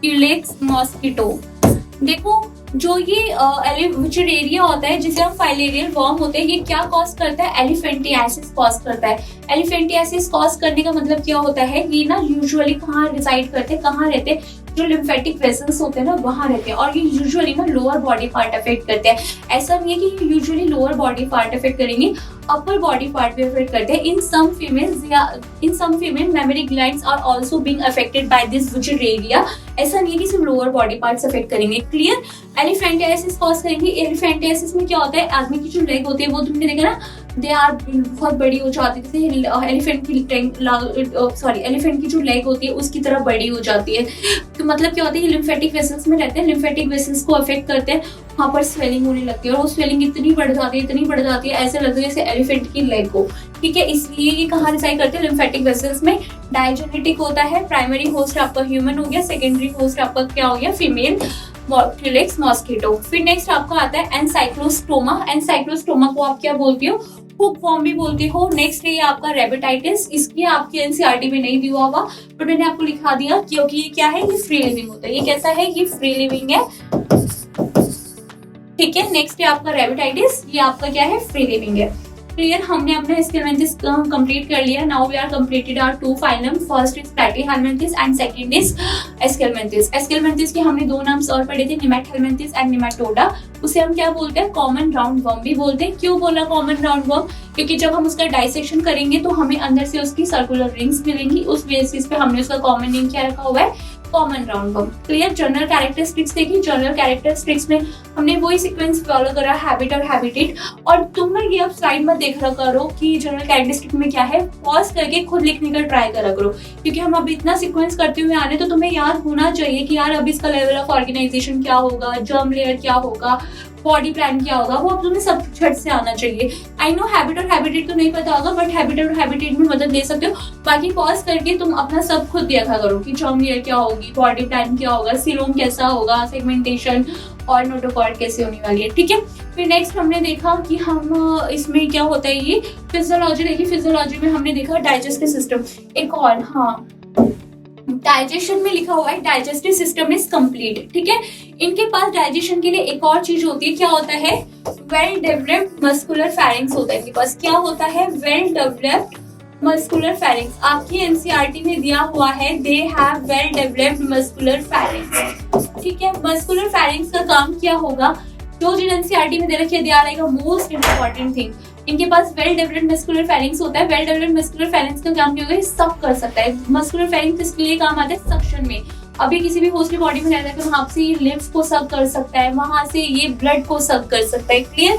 क्यूलेक्स मॉस्किटो। देखो जो ये विचुरेरिया होता है, जिसे हम फाइलेरियल वर्म होते हैं, ये क्या कॉज करता है, एलिफेंटियासिस कॉज करता है। एलिफेंटियासिस कॉज करने का मतलब क्या होता है, ये ना यूजुअली कहाँ रिसाइड करते हैं, कहाँ रहते हैं, जो लिम्फेटिक वेसल्स होते हैं ना वहाँ रहते हैं। और ये यूजुअली ना लोअर बॉडी पार्ट अफेक्ट करते हैं। ऐसा नहीं है कि usually lower body part affect करेंगे, अपर बॉडी पार्ट भी अफेक्ट करते हैं। In some female mammary glands are also being affected by this wuchereria. ऐसा नहीं है कि सिर्फ लोअर बॉडी पार्ट्स अफेक्ट करेंगे। क्लियर। एलिफेंटियासिस कॉज करेंगे। एलिफेंटियासिस में क्या होता है, आदमी की जो लेग होती है वो तुमने देखा ना, दे आर बहुत बड़ी हो जाती है, जैसे एलिफेंट की जो लेग होती है उसकी तरह बड़ी हो जाती है। तो मतलब क्या होता है, लिम्फेटिक वेसल्स में रहते हैं, लिम्फेटिक वेसल्स को अफेक्ट करते हैं, वहाँ पर स्वेलिंग होने लगती है, और वो स्वेलिंग इतनी बढ़ जाती है ऐसे लगता है जैसे एलिफेंट की लेग हो। ठीक है, इसलिए ये कहाँ रिसाइड करते हैं, लिम्फेटिक वेसल्स में। डाइजेनेटिक होता है, प्राइमरी होस्ट आपका ह्यूमन हो गया, सेकेंडरी होस्ट आपका क्या हो गया, फीमेल। Culex mosquito. फिर नेक्स्ट आपका आता है एनसाइक्लोस्टोमा। एनसाइक्लोस्टोमा को आप क्या बोलती हो? हुक वॉर्म भी बोलती हो। नेक्स्ट है ये आपका रेबिटाइटिस। इसकी आपकी एनसीईआरटी में नहीं दिया हुआ, पर मैंने आपको लिखा दिया क्योंकि ये क्या है, ये फ्री लिविंग होता है। ये कैसा है? ये फ्री लिविंग है, ठीक है। नेक्स्ट है आपका रेबिटाइटिस, ये आपका क्या है? फ्री लिविंग है। क्लियर? हमने अपना एस्केलमेंथिस कंप्लीट कर लिया। Now we are completed our 2 phylum. First is platyhelminthes and second is aschelminthes. Aschelminthes के हमने 2 नाम्स और पढ़े थे, निमैटहेलमिन्थिस एंड निमैटोडा। उसे हम क्या बोलते हैं? कॉमन राउंड वर्म भी बोलते हैं। क्यों बोला कॉमन राउंड वर्म? क्योंकि जब हम उसका डाइसेक्शन करेंगे तो हमें अंदर से उसकी सर्कुलर रिंग्स मिलेंगी। उस बेसिस पे हमने उसका कॉमन नेम क्या रखा हुआ है? Common round worm. Clear? General characteristics देखी। जनरल कैरेक्टरिस्टिक्स में हमने वही सीक्वेंस फॉलो करा, हैबिट और हैबिटेट। और तुम ना ये अब स्लाइड में देख रहा करो कि जनरल कैरेक्टरिस्टिक में क्या है, पॉज करके खुद लिखने का ट्राई करा करो, क्योंकि हम अब इतना सीक्वेंस करते हुए आ रहे तो तुम्हें याद होना चाहिए कि यार अब इसका लेवल ऑफ ऑर्गेनाइजेशन क्या होगा, जर्म लेयर क्या होगा, बॉडी प्लान क्या होगा, वो अब तुम्हें सब झट से आना चाहिए। आई नो हैबिट और हैबिटेट तो नहीं पता होगा, बट हैबिट और हैबिटेट में मदद ले सकते हो। बाकी पॉज करके तुम अपना सब खुद देखा करो कि जर्म लेयर क्या होगी, बॉडी प्लान क्या होगा, सीलोम कैसा होगा, सेगमेंटेशन और नोटोकॉर्ड कैसे होने वाली है, ठीक है। फिर नेक्स्ट हमने देखा कि हम इसमें क्या होता है, ये फिजियोलॉजी देखी। फिजियोलॉजी में हमने देखा डाइजेस्टिव सिस्टम। एक और, हाँ, डाइजेशन में लिखा हुआ है डाइजेस्टिव सिस्टम इज कंप्लीट, ठीक है। इनके पास डाइजेशन के लिए एक और चीज होती है, क्या होता है? वेल डेवलप्ड मस्कुलर फेरिंग्स होता है इनके पास। क्या होता है? Well developed muscular pharynx. आपकी एनसीईआरटी में दिया हुआ है they have well developed muscular pharynx, ठीक है। मस्कुलर फेरिंग्स का काम क्या होगा? जो एनसीईआरटी में दे रखी है, they are like a most important thing. इनके पास वेल डेवलप्ड मस्कुलर फेरिंग्स होता है। वेल डेवलप्ड मस्कुलर फेरिंग्स का काम क्या होगा? सक कर सकता है। मस्कुलर फेरिंग्स किसके लिए काम आता है? सक्शन में। अभी किसी भी होस्ट की बॉडी में रहता है तो वहां से ये लिम्फ को सक कर सकता है, वहां से ये ब्लड को सक कर सकता है। क्लियर?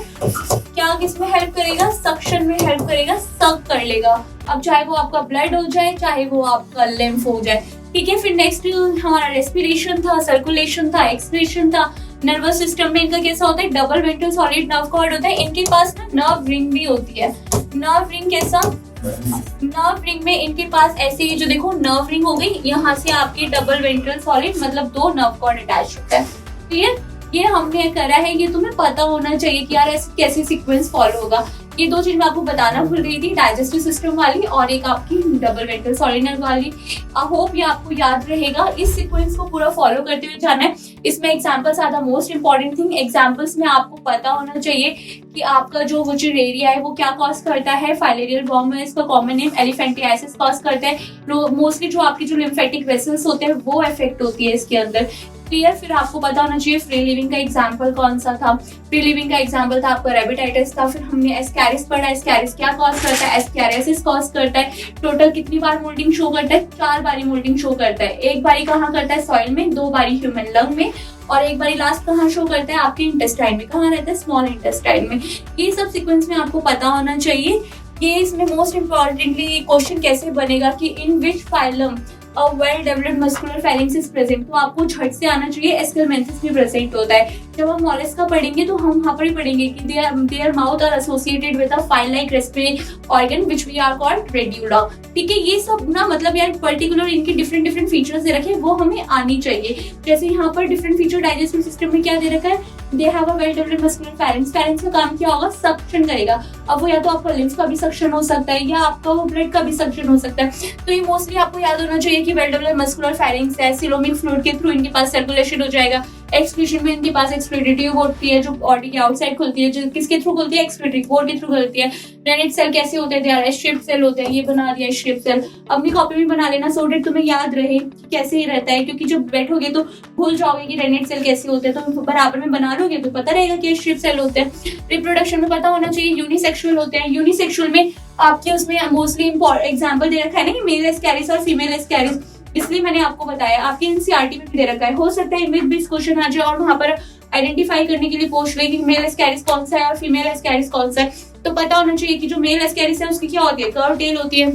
क्या किसमें हेल्प करेगा? सक्शन में हेल्प करेगा, सक कर लेगा। अब चाहे वो आपका ब्लड हो जाए, चाहे वो आपका लिम्फ हो जाए, ठीक है। फिर नेक्स्ट हमारा रेस्पिरेशन था, सर्कुलेशन था, एक्सक्रीशन था। नर्वस सिस्टम में इनका कैसा होता है? Double ventral solid nerve cord होता है। इनके पास ना नर्व रिंग भी होती है। नर्व रिंग कैसा? नर्व रिंग में इनके पास ऐसे ही, जो देखो नर्व रिंग हो गई, यहाँ से आपकी डबल वेंट्रल सॉलिड मतलब 2 नर्व कॉर्ड अटैच होता है। क्लियर? ये हमने करा है, ये तुम्हें पता होना चाहिए कि यार ऐसे कैसे सीक्वेंस फॉलो होगा। ये 2 चीज मैं आपको बताना भूल गई थी, डाइजेस्टिव सिस्टम वाली और एक आपकी डबल वेंट्रल सॉलिड नर्व वाली। आई होप ये आपको याद रहेगा। इस सीक्वेंस को पूरा फॉलो करते हुए जाना है। इसमें examples are the most important thing. Examples में आपको पता होना चाहिए कि आपका जो वुचेरेरिया है वो क्या कॉज करता है। फाइलेरियल वर्म है इसका कॉमन नेम, एलिफेंटियासिस कॉज करता है। मोस्टली जो आपकी जो लिम्फेटिक वेसल्स होते हैं वो इफेक्ट होती है इसके अंदर। क्लियर? फिर आपको पता होना चाहिए फ्री लिविंग का एग्जांपल कौन सा था। फ्री लिविंग का एग्जांपल था आपका रेबिटाइटिस था। फिर हमने एस्कैरिस पढ़ा। एस्कैरिस क्या कॉज करता है? एस्कैरियोसिस कॉज करता है। टोटल कितनी बार मोल्डिंग शो करता है? 4 बारी मोल्डिंग शो करता है। एक बारी कहाँ करता है? सॉइल में, 2 बारी ह्यूमन लंग में, और एक बारी लास्ट कहाँ शो करता है? आपके इंटेस्टाइन में। कहाँ रहता है? स्मॉल इंटेस्टाइन में। ये सब सीक्वेंस में आपको पता होना चाहिए। ये इसमें मोस्ट इम्पोर्टेंटली क्वेश्चन कैसे बनेगा कि in which phylum a well developed muscular pharynx is present, तो आपको झट से आना चाहिए एस्केलमेंथिस भी प्रेजेंट होता है। जब हम मोलस्का पढ़ेंगे तो हम वहाँ पर ही पढ़ेंगे कि their mouth are associated with a file like respiratory organ which we are called radula, ठीक है। ये सब ना मतलब यार पर्टिकुलर इनके डिफरेंट फीचर्स दे रखे हैं, वो हमें आनी चाहिए। जैसे यहाँ पर डिफरेंट फीचर डाइजेस्टिव सिस्टम में क्या दे रखा है? They have a well developed muscular pharynx. Pharynx का काम क्या होगा? सक्शन करेगा। अब वो या तो आपका लिम्फ का भी सक्शन हो सकता है या आपका वो ब्लड का भी सक्शन हो सकता है। तो ये मोस्टली आपको याद होना चाहिए कि वेल डेवलप्ड मस्कुलर फेरिंक्स है। सिलोमिक फ्लूइड के थ्रू इनके पास सर्कुलेशन हो जाएगा। एक्सक्रीशन में इनके पास एक्सक्रीटरी ट्यूब होती है जो बॉडी के आउटसाइड खुलती है, जो किसके थ्रू खुलती है? एक्सक्रीटरी बोर्ड के थ्रू खुलती है। रेनिट सेल कैसे होते हैं? स्ट्रिप सेल होते हैं। ये बना दिया स्ट्रिप सेल। अपनी कॉपी में बना लेना सो डेट तुम्हें याद रहे कि कैसे ही रहता है, क्योंकि जब बैठोगे तो भूल जाओगे कि रेनिट सेल कैसे होते हैं। तो बराबर में बना लोगे तो पता रहेगा कि स्ट्रिप सेल होते हैं। रिप्रोडक्शन में पता होना चाहिए यूनिसेक्सुअल होते हैं। यूनिसेक्सुअल में आपके उसमें मोस्टली एग्जाम्पल दे रखा है ना कि मेल एस्कैरिस और फीमेल एस्कैरिस, इसलिए मैंने आपको बताया। आपकी एनसीईआरटी में भी दे रखा है। हो सकता है इमेज भी क्वेश्चन आ जाए और वहां पर आइडेंटिफाई करने के लिए पूछ ले कि मेल एस्कैरिस कौन सा है और फीमेल एस्कैरिस कौन सा है। तो पता होना चाहिए कि जो मेल एस्कैरिस है उसकी क्या होती है? कर्व टेल होती है।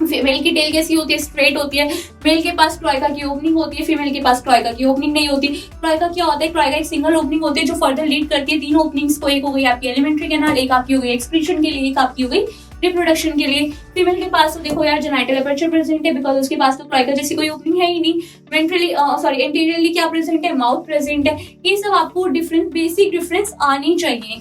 फीमेल की टेल कैसी होती है? स्ट्रेट होती है। मेल के पास क्लोएका की ओपनिंग होती है, फीमेल के पास क्लोएका की ओपनिंग नहीं होती। क्लोएका क्या होता है? क्लोएका एक सिंगल ओपनिंग होती है जो फर्दर लीड करती है 3 ओपनिंग्स को। एक हो गई आपकी एलिमेंट्री कैनाल, एक आपकी हो गई एक्सक्रीशन के लिए, एक आपकी हो गई रिप्रोडक्शन के लिए। फीमेल के पास तो देखो यार जेनाइटल एपर्चर प्रेजेंट है, बिकॉज उसके पास तो क्लोएका जैसी कोई ओपनिंग है ही नहीं। वेंट्रली एंटीरियरली क्या प्रेजेंट है, माउथ प्रेजेंट है। ये सब आपको बेसिक डिफरेंस आनी चाहिए।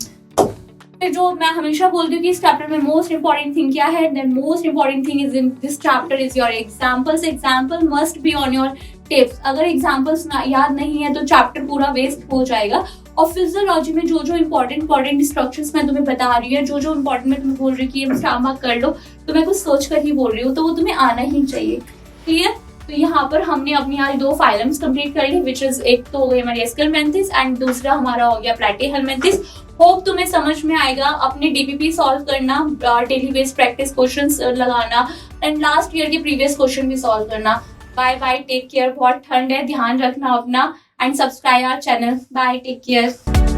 फिर जो मैं हमेशा बोलती हूँ कि इस चैप्टर में मोस्ट इंपॉर्टेंट थिंग क्या है, that most important thing is in this chapter is your examples. Example must be on your tips. अगर एग्जाम्पल्स याद नहीं है तो चैप्टर पूरा वेस्ट हो जाएगा। और फिजियोलॉजी में जो इंपॉर्टेंट स्ट्रक्चर्स मैं तुम्हें बता रही हूँ, जो इंपॉर्टेंट मैं तुम्हें बोल रही हूँ कि ये स्टामा कर लो, तो मैं कुछ सोच कर ही बोल रही हूँ, तो वो तुम्हें आना ही चाहिए। क्लियर? तो यहाँ पर हमने अपनी आज 2 फाइलम्स कंप्लीट कर ली, विच इज एक तो हो गई हमारी एस्केलमेंथिस एंड दूसरा हमारा हो गया प्लैटीहेलमिन्थिस। होप तुम्हें समझ में आएगा। अपने डीपीपी सॉल्व करना, डेली बेस्ड प्रैक्टिस क्वेश्चंस लगाना एंड लास्ट ईयर के प्रीवियस क्वेश्चन भी सॉल्व करना। Bye bye, take care. बहुत ठंड है, ध्यान रखना अपना and subscribe our channel. Bye, take care.